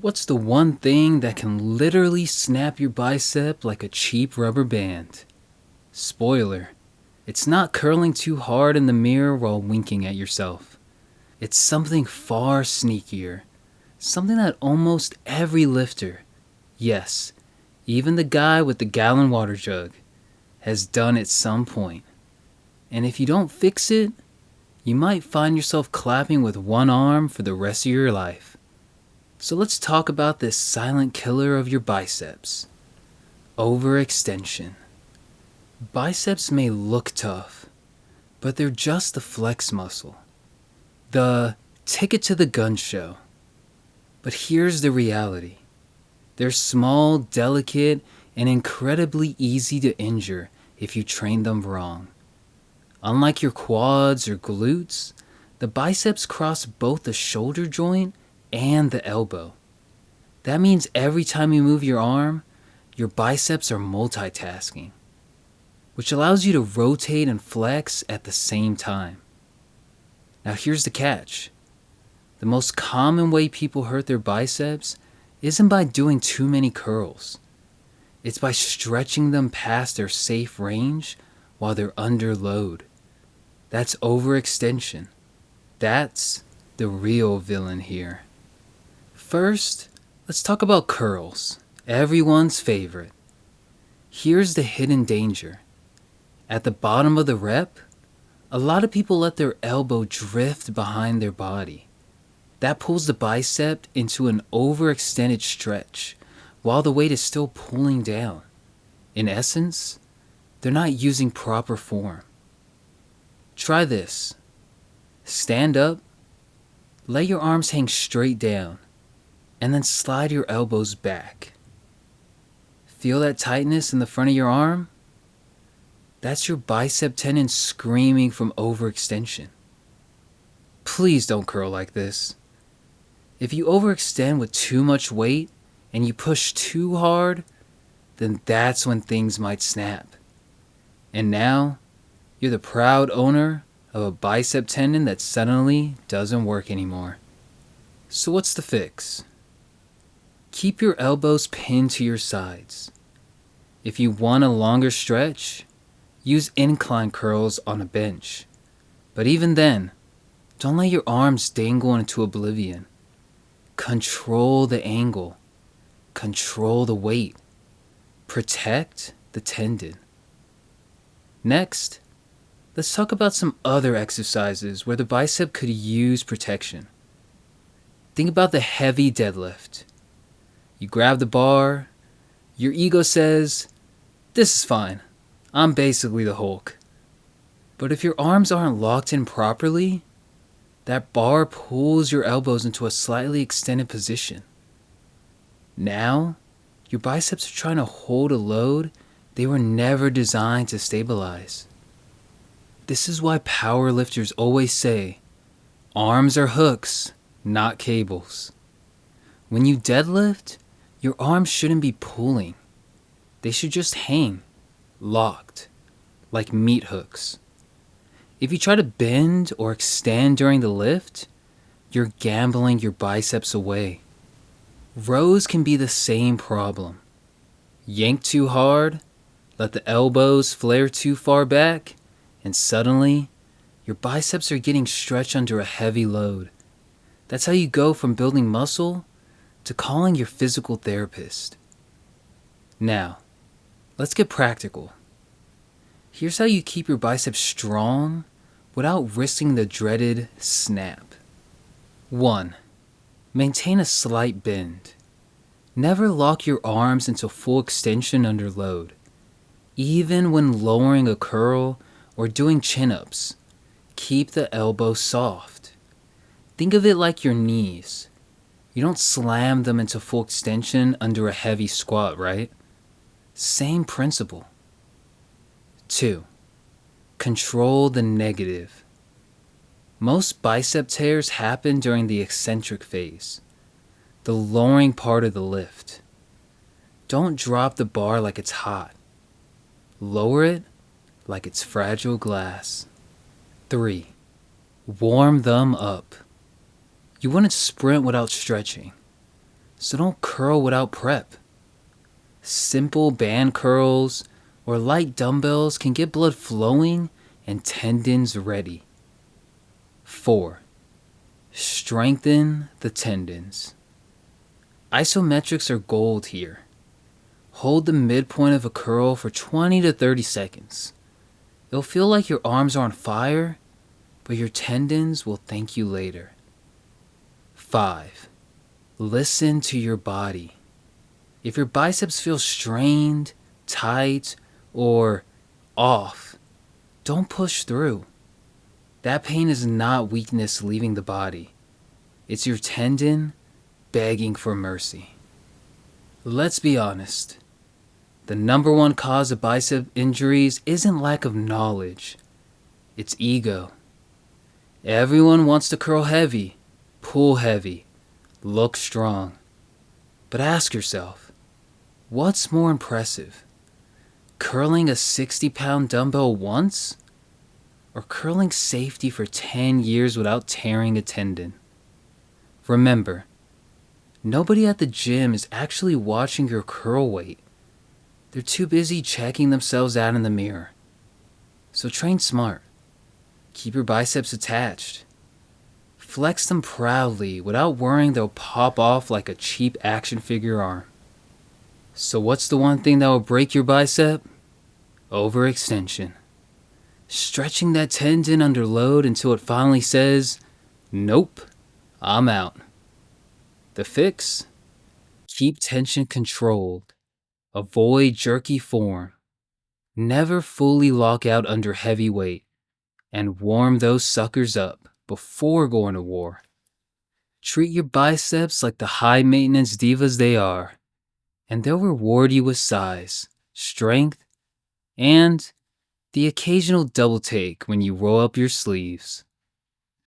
What's the one thing that can literally snap your bicep like a cheap rubber band? Spoiler, it's not curling too hard in the mirror while winking at yourself. It's something far sneakier. Something that almost every lifter, yes, even the guy with the gallon water jug, has done at some point. And if you don't fix it, you might find yourself clapping with one arm for the rest of your life. So let's talk about this silent killer of your biceps. Overextension. Biceps may look tough, but they're just the flex muscle. The ticket to the gun show. But here's the reality. They're small, delicate, and incredibly easy to injure if you train them wrong. Unlike your quads or glutes, the biceps cross both the shoulder joint and the elbow. That means every time you move your arm, your biceps are multitasking, which allows you to rotate and flex at the same time. Now here's the catch. The most common way people hurt their biceps isn't by doing too many curls. It's by stretching them past their safe range while they're under load. That's overextension. That's the real villain here. First, let's talk about curls, everyone's favorite. Here's the hidden danger. At the bottom of the rep, a lot of people let their elbow drift behind their body. That pulls the bicep into an overextended stretch while the weight is still pulling down. In essence, they're not using proper form. Try this. Stand up, let your arms hang straight down, and then slide your elbows back. Feel that tightness in the front of your arm? That's your bicep tendon screaming from overextension. Please don't curl like this. If you overextend with too much weight and you push too hard, then that's when things might snap. And now, you're the proud owner of a bicep tendon that suddenly doesn't work anymore. So what's the fix? Keep your elbows pinned to your sides. If you want a longer stretch, use incline curls on a bench. But even then, don't let your arms dangle into oblivion. Control the angle. Control the weight. Protect the tendon. Next, let's talk about some other exercises where the bicep could use protection. Think about the heavy deadlift. You grab the bar, your ego says, "This is fine, I'm basically the Hulk." But if your arms aren't locked in properly, that bar pulls your elbows into a slightly extended position. Now, your biceps are trying to hold a load they were never designed to stabilize. This is why powerlifters always say, arms are hooks, not cables. When you deadlift, your arms shouldn't be pulling. They should just hang, locked, like meat hooks. If you try to bend or extend during the lift, you're gambling your biceps away. Rows can be the same problem. Yank too hard, let the elbows flare too far back, and suddenly, your biceps are getting stretched under a heavy load. That's how you go from building muscle to calling your physical therapist. Now, let's get practical. Here's how you keep your biceps strong without risking the dreaded snap. 1. Maintain a slight bend. Never lock your arms into full extension under load. Even when lowering a curl or doing chin-ups, keep the elbow soft. Think of it like your knees. You don't slam them into full extension under a heavy squat, right? Same principle. 2. Control the negative. Most bicep tears happen during the eccentric phase, the lowering part of the lift. Don't drop the bar like it's hot. Lower it like it's fragile glass. 3. Warm them up. You wouldn't sprint without stretching. So don't curl without prep. Simple band curls or light dumbbells can get blood flowing and tendons ready. 4. Strengthen the tendons. Isometrics are gold here. Hold the midpoint of a curl for 20 to 30 seconds. It'll feel like your arms are on fire, but your tendons will thank you later. 5. Listen to your body. If your biceps feel strained, tight, or off, don't push through. That pain is not weakness leaving the body. It's your tendon begging for mercy. Let's be honest. The number one cause of bicep injuries isn't lack of knowledge. It's ego. Everyone wants to curl heavy, pull heavy, look strong. But ask yourself, what's more impressive? Curling a 60-pound dumbbell once? Or curling safety for 10 years without tearing a tendon? Remember, nobody at the gym is actually watching your curl weight. They're too busy checking themselves out in the mirror. So train smart. Keep your biceps attached. Flex them proudly without worrying they'll pop off like a cheap action figure arm. So what's the one thing that will break your bicep? Overextension. Stretching that tendon under load until it finally says, nope, I'm out. The fix? Keep tension controlled. Avoid jerky form. Never fully lock out under heavy weight. And warm those suckers up before going to war. Treat your biceps like the high maintenance divas they are, and they'll reward you with size, strength, and the occasional double take when you roll up your sleeves.